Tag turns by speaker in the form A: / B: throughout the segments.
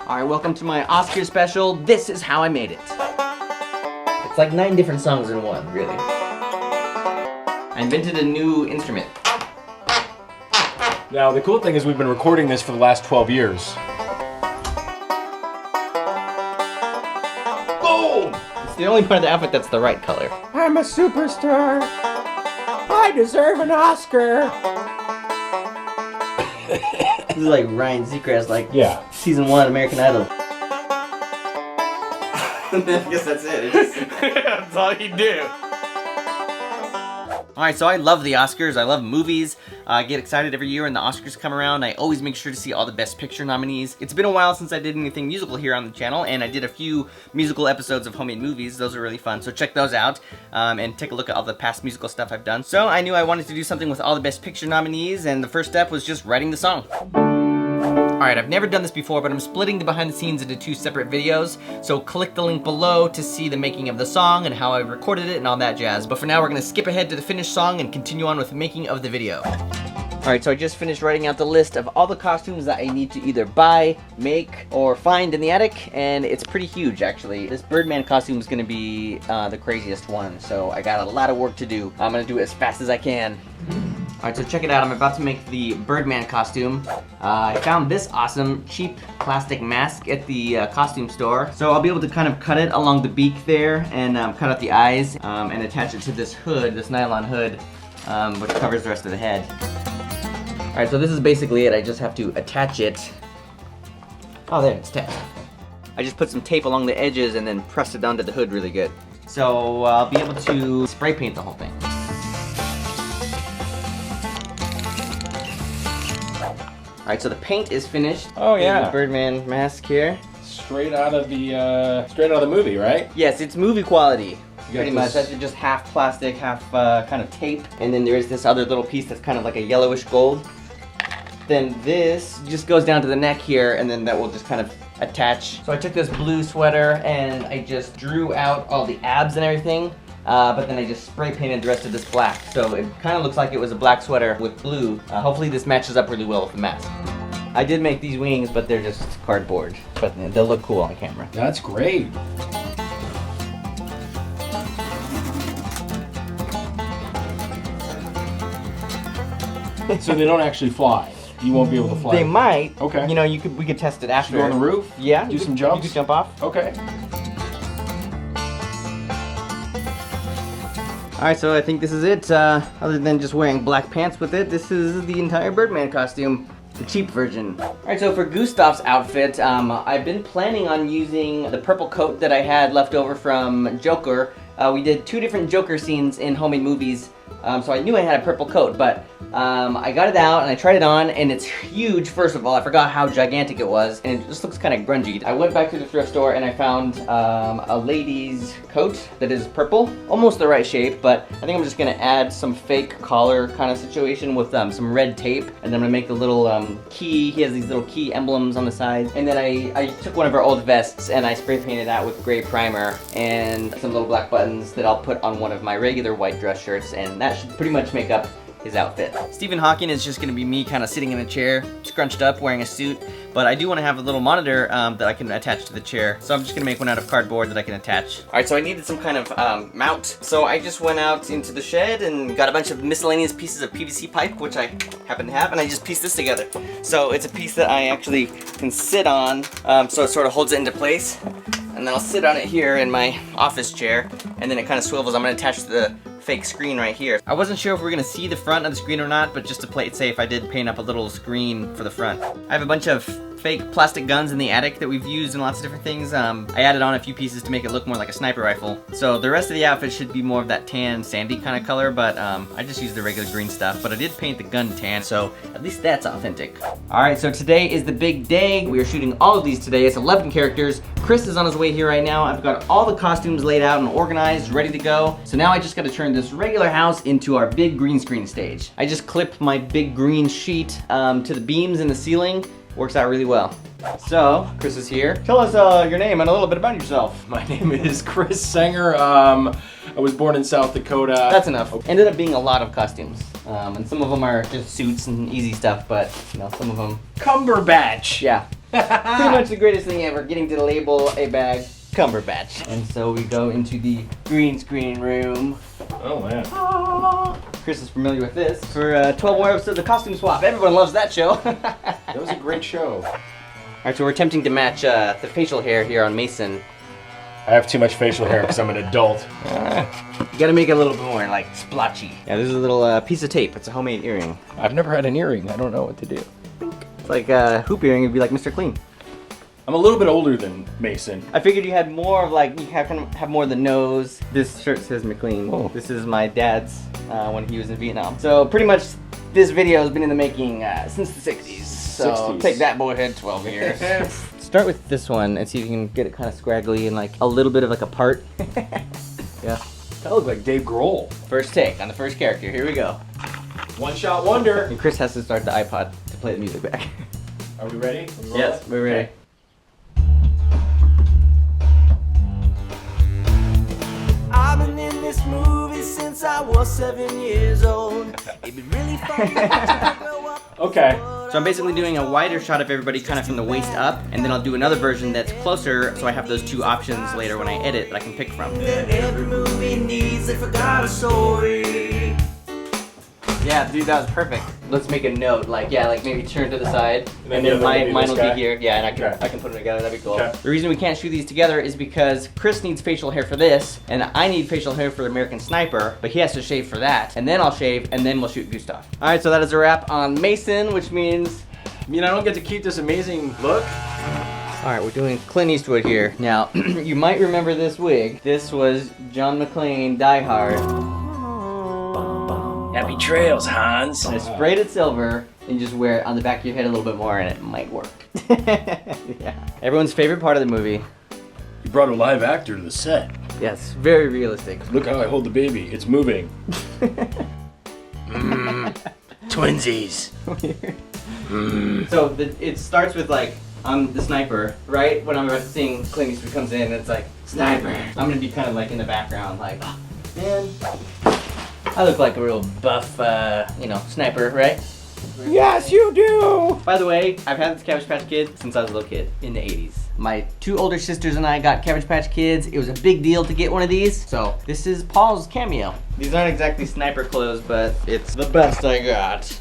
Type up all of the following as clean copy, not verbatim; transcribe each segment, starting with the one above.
A: Alright, welcome to my Oscar special. This is how I made it. It's like 9 different songs in one, really. I invented a new instrument.
B: Now, the cool thing is we've been recording this for the last 12 years. Boom!
A: It's the only part of the outfit that's the right color.
B: I'm a superstar. I deserve an Oscar.
A: This is like Ryan Seacrest, like season 1 American Idol. I guess that's it.
B: That's all you do.
A: Alright, so I love the Oscars. I love movies. I get excited every year when the Oscars come around. I always make sure to see all the Best Picture nominees. It's been a while since I did anything musical here on the channel, and I did a few musical episodes of Homemade Movies. Those are really fun, so check those out and take a look at all the past musical stuff I've done. So I knew I wanted to do something with all the Best Picture nominees, and the first step was just writing the song. Alright, I've never done this before, but I'm splitting the behind the scenes into 2 separate videos, so click the link below to see the making of the song and how I recorded it and all that jazz. But for now, we're going to skip ahead to the finished song and continue on with the making of the video. Alright, so I just finished writing out the list of all the costumes that I need to either buy, make, or find in the attic, and it's pretty huge, actually. This Birdman costume is going to be the craziest one, so I got a lot of work to do. I'm going to do it as fast as I can. Alright, so check it out. I'm about to make the Birdman costume. I found this awesome, cheap plastic mask at the costume store. So I'll be able to kind of cut it along the beak there and cut out the eyes and attach it to this hood, this nylon hood, which covers the rest of the head. Alright, so this is basically it. I just have to attach it. Oh, there, it's attached. I just put some tape along the edges and then pressed it onto the hood really good. So I'll be able to spray paint the whole thing. Alright, so the paint is finished.
B: Oh yeah.
A: The Birdman mask here.
B: Straight out of the movie, right?
A: Yes, it's movie quality.
B: You
A: Pretty much. That's just half plastic, half kind of tape. And then there is this other little piece that's kind of like a yellowish gold. Then this just goes down to the neck here, and then that will just kind of attach. So I took this blue sweater and I just drew out all the abs and everything. But then I just spray painted the rest of this black. So it kind of looks like it was a black sweater with blue. Hopefully this matches up really well with the mask. I did make these wings, but they're just cardboard. But they'll look cool on camera.
B: That's great. So they don't actually fly. You won't be able to fly.
A: They might.
B: Okay.
A: You know, we could test it after.
B: Go on the roof?
A: Yeah.
B: Do some jumps?
A: You could jump off.
B: Okay.
A: Alright, so I think this is it. Other than just wearing black pants with it, this is the entire Birdman costume. The cheap version. Alright, so for Gustav's outfit, I've been planning on using the purple coat that I had left over from Joker. We did 2 different Joker scenes in Homemade Movies, so I knew I had a purple coat, but I got it out and I tried it on, and it's huge. First of all, I forgot how gigantic it was, and it just looks kind of grungy. I went back to the thrift store and I found a lady's coat that is purple, almost the right shape, but I think I'm just gonna add some fake collar kind of situation with some red tape, and then I'm gonna make the little key. He has these little key emblems on the side, and then I took one of our old vests and I spray painted that with gray primer and some little black buttons that I'll put on one of my regular white dress shirts, and that should pretty much make up his outfit. Stephen Hawking is just gonna be me kind of sitting in a chair, scrunched up, wearing a suit, but I do want to have a little monitor that I can attach to the chair, so I'm just gonna make one out of cardboard that I can attach. Alright, so I needed some kind of mount, so I just went out into the shed and got a bunch of miscellaneous pieces of PVC pipe, which I happen to have, and I just pieced this together. So it's a piece that I actually can sit on, so it sort of holds it into place, and then I'll sit on it here in my office chair, and then it kind of swivels. I'm gonna attach the fake screen right here. I wasn't sure if we were gonna see the front of the screen or not, but just to play it safe, I did paint up a little screen for the front. I have a bunch of fake plastic guns in the attic that we've used in lots of different things. I added on a few pieces to make it look more like a sniper rifle. So the rest of the outfit should be more of that tan, sandy kind of color, but I just used the regular green stuff, but I did paint the gun tan, so at least that's authentic. Alright, so today is the big day. We are shooting all of these today. It's 11 characters. Chris is on his way here right now. I've got all the costumes laid out and organized, ready to go. So now I just gotta turn this regular house into our big green screen stage. I just clipped my big green sheet to the beams in the ceiling. Works out really well. So, Chris is here. Tell us your name and a little bit about yourself.
B: My name is Chris Senger. I was born in South Dakota.
A: That's enough. Ended up being a lot of costumes. And some of them are just suits and easy stuff, but you know, some of them...
B: Cumberbatch!
A: Yeah. Pretty much the greatest thing ever, getting to label a bag Cumberbatch. And so we go into the green screen room.
C: Oh man.
A: Chris is familiar with this. For 12 more episodes of Costume Swap. Everyone loves that show.
C: That was a great show.
A: Alright, so we're attempting to match the facial hair here on Mason.
C: I have too much facial hair because I'm an adult.
A: You gotta make it a little bit more like splotchy. Yeah, this is a little piece of tape. It's a homemade earring.
C: I've never had an earring. I don't know what to do.
A: It's like a hoop earring. It'd be like Mr. Clean.
C: I'm a little bit older than Mason.
A: I figured you had more of like, you kind of have more of the nose. This shirt says McLean.
C: Oh.
A: This is my dad's when he was in Vietnam. So pretty much this video has been in the making since the 60s. So
C: 60s.
A: Take that, boyhead, 12 years. Start with this one and see if you can get it kind of scraggly and like a little bit of like a part. Yeah.
C: That looked like Dave Grohl.
A: First take on the first character. Here we go.
C: One shot wonder.
A: And Chris has to start the iPod to play the music back.
C: Are we ready?
A: Yes, we're ready.
C: Okay.
B: I've been in this movie since I was 7 years old. It'd be really fun to grow up.
C: Okay.
A: So I'm basically doing a wider shot of everybody kind of from the waist up, and then I'll do another version that's closer, so I have those two options later when I edit that I can pick from.
B: Every movie needs a forgotten story.
A: Yeah, dude, that was perfect. Let's make a note, like, yeah, like maybe turn to the side,
C: And
A: and
C: the
A: then
C: other would be
A: mine
C: this
A: will
C: guy?
A: be here. Yeah, and
C: Okay.
A: I can put them together, that'd be cool.
C: Okay.
A: The reason we can't shoot these together is because Chris needs facial hair for this, and I need facial hair for American Sniper, but he has to shave for that, and then I'll shave, and then we'll shoot Gustav. Alright, so that is a wrap on Mason, which means...
C: I mean, I don't get to keep this amazing look.
A: Alright, we're doing Clint Eastwood here. Now, you might remember this wig. This was John McClane, Die Hard.
C: Happy trails, Hans.
A: And I sprayed it silver, and you just wear it on the back of your head a little bit more, and it might work. Yeah. Everyone's favorite part of the movie.
C: You brought a live actor to the set.
A: Yes, very realistic.
C: Look how I hold the baby. It's moving. Twinsies.
A: So it starts with like, I'm the sniper, right? When I'm about to sing, Clint Eastwood comes in and it's like, sniper. I'm gonna be kind of like in the background, like, oh, man, I look like a real buff, sniper, right?
B: Yes, you do.
A: By the way, I've had this Cabbage Patch Kid since I was a little kid in the 80s. My two older sisters and I got Cabbage Patch Kids. It was a big deal to get one of these. So this is Paul's cameo. These aren't exactly sniper clothes, but it's the best I got.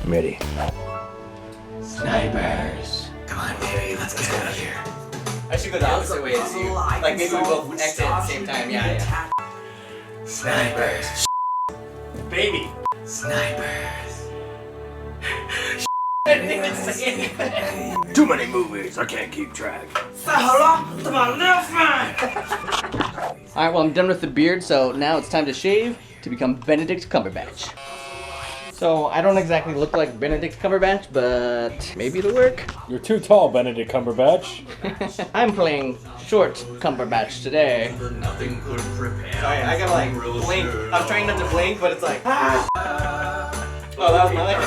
C: I'm ready.
A: Snipers.
B: Come on, baby, let's get out of here.
A: I should go the opposite way and see you. Like maybe we both exit at the same time. Yeah.
B: Snipers.
C: Baby.
B: Snipers.
A: I didn't even say anything.
C: Too many movies. I can't keep track.
B: Hello to my little friend.
A: Alright, well I'm done with the beard, so now it's time to shave to become Benedict Cumberbatch. So I don't exactly look like Benedict Cumberbatch, but maybe it'll work.
C: You're too tall, Benedict Cumberbatch.
A: I'm playing short Cumberbatch today.
B: Nothing could prepare.
A: Sorry, I gotta like blink. I was trying not to blink, but it's like, oh, that was my light.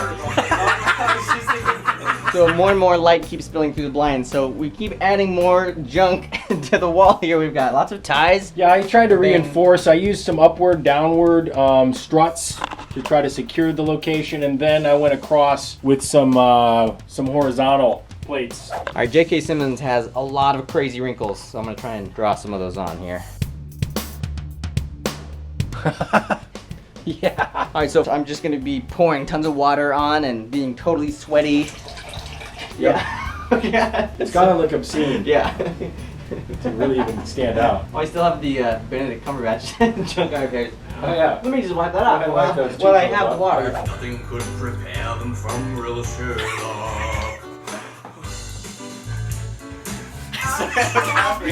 A: So more and more light keeps spilling through the blinds, so we keep adding more junk to the wall here. We've got lots of ties.
C: Yeah, I tried to reinforce. I used some upward, downward struts to try to secure the location, and then I went across with some horizontal plates.
A: Alright, J.K. Simmons has a lot of crazy wrinkles, so I'm gonna try and draw some of those on here.
C: Yeah.
A: Alright, so I'm just gonna be pouring tons of water on and being totally sweaty. Yeah. Yeah.
C: It's gotta look obscene
A: Yeah.
C: to really even stand out.
A: Oh, I still have the Benedict Cumberbatch junk on here.
C: Oh yeah.
A: Let me just wipe that off
C: Go ahead and wipe those
A: while I
C: cheekbones
A: have the
C: off.
A: water.
B: Nothing could prepare them from real Sherlock.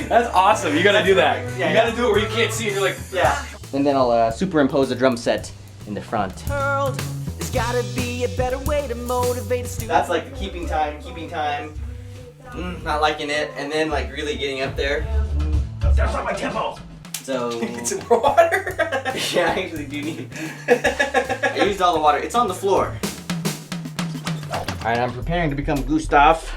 C: That's awesome. You gotta do that.
A: Yeah,
C: You gotta do it where you can't see and you're like,
A: Yeah. And then I'll superimpose a drum set in the front.
B: World, there's gotta be a better way to motivate a student.
A: That's like the keeping time, not liking it, and then like really getting up there.
C: that's not my tempo.
A: So
C: It's in water.
A: yeah, I actually do need. I used all the water. It's on the floor. All right, I'm preparing to become Gustav.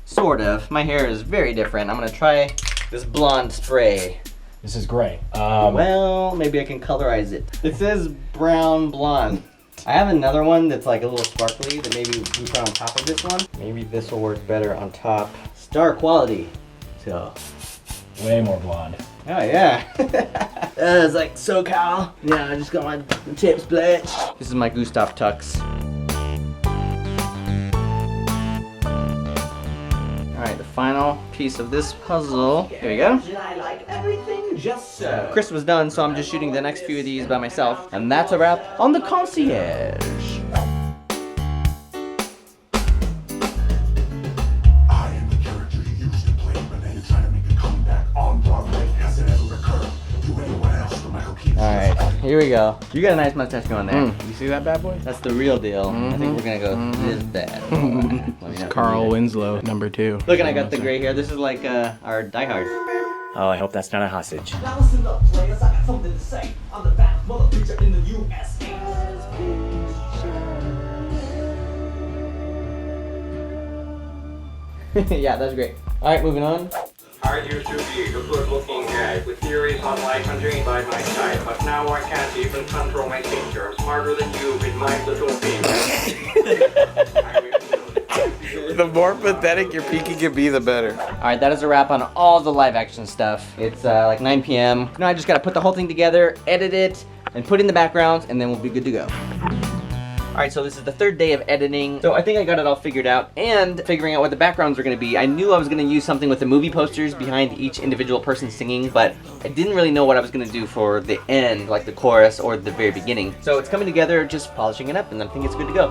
A: Sort of. My hair is very different. I'm gonna try this blonde spray.
C: This is gray.
A: Well, maybe I can colorize it. It says brown blonde. I have another one that's like a little sparkly that maybe we put on top of this one. Maybe this will work better on top. Star quality. So.
C: Way more blonde.
A: Oh yeah. It's like SoCal. Yeah, I just got my tip split. This is my Gustav tux. Alright, the final piece of this puzzle. Here we go.
B: I like everything just so.
A: Chris was done, so I'm just shooting the next few of these by myself. And that's a wrap on the concierge.
D: I am the character you used to play, but now you're trying to make a comeback on Broadway. Has it ever occurred to anyone else to Michael Keaton?
A: Alright, here we go. You got a nice mustache going there.
C: You see that bad boy?
A: That's the real deal. I think we're gonna go this bad. Let me know.
E: Carl Winslow, number 2.
A: Look, and I got the gray hair. This is like our Die Hard.
C: Oh, I hope that's not a hostage.
B: Now listen up, players. I got something to say. I'm the baddest mother preacher in the USA.
A: Yeah, that's great. Alright, moving on.
F: I used to be the good-looking guy with theories on life contained by my side, but now I can't even control my finger. I'm smarter than you with my little finger.
E: The more pathetic your Pika can be, the better.
A: Alright, that is a wrap on all the live action stuff. It's like 9 p.m. Now I just gotta put the whole thing together, edit it, and put in the backgrounds, and then we'll be good to go. Alright, so this is the third day of editing. So I think I got it all figured out, and figuring out what the backgrounds are gonna be. I knew I was gonna use something with the movie posters behind each individual person singing, but I didn't really know what I was gonna do for the end, like the chorus or the very beginning. So it's coming together, just polishing it up, and I think it's good to go.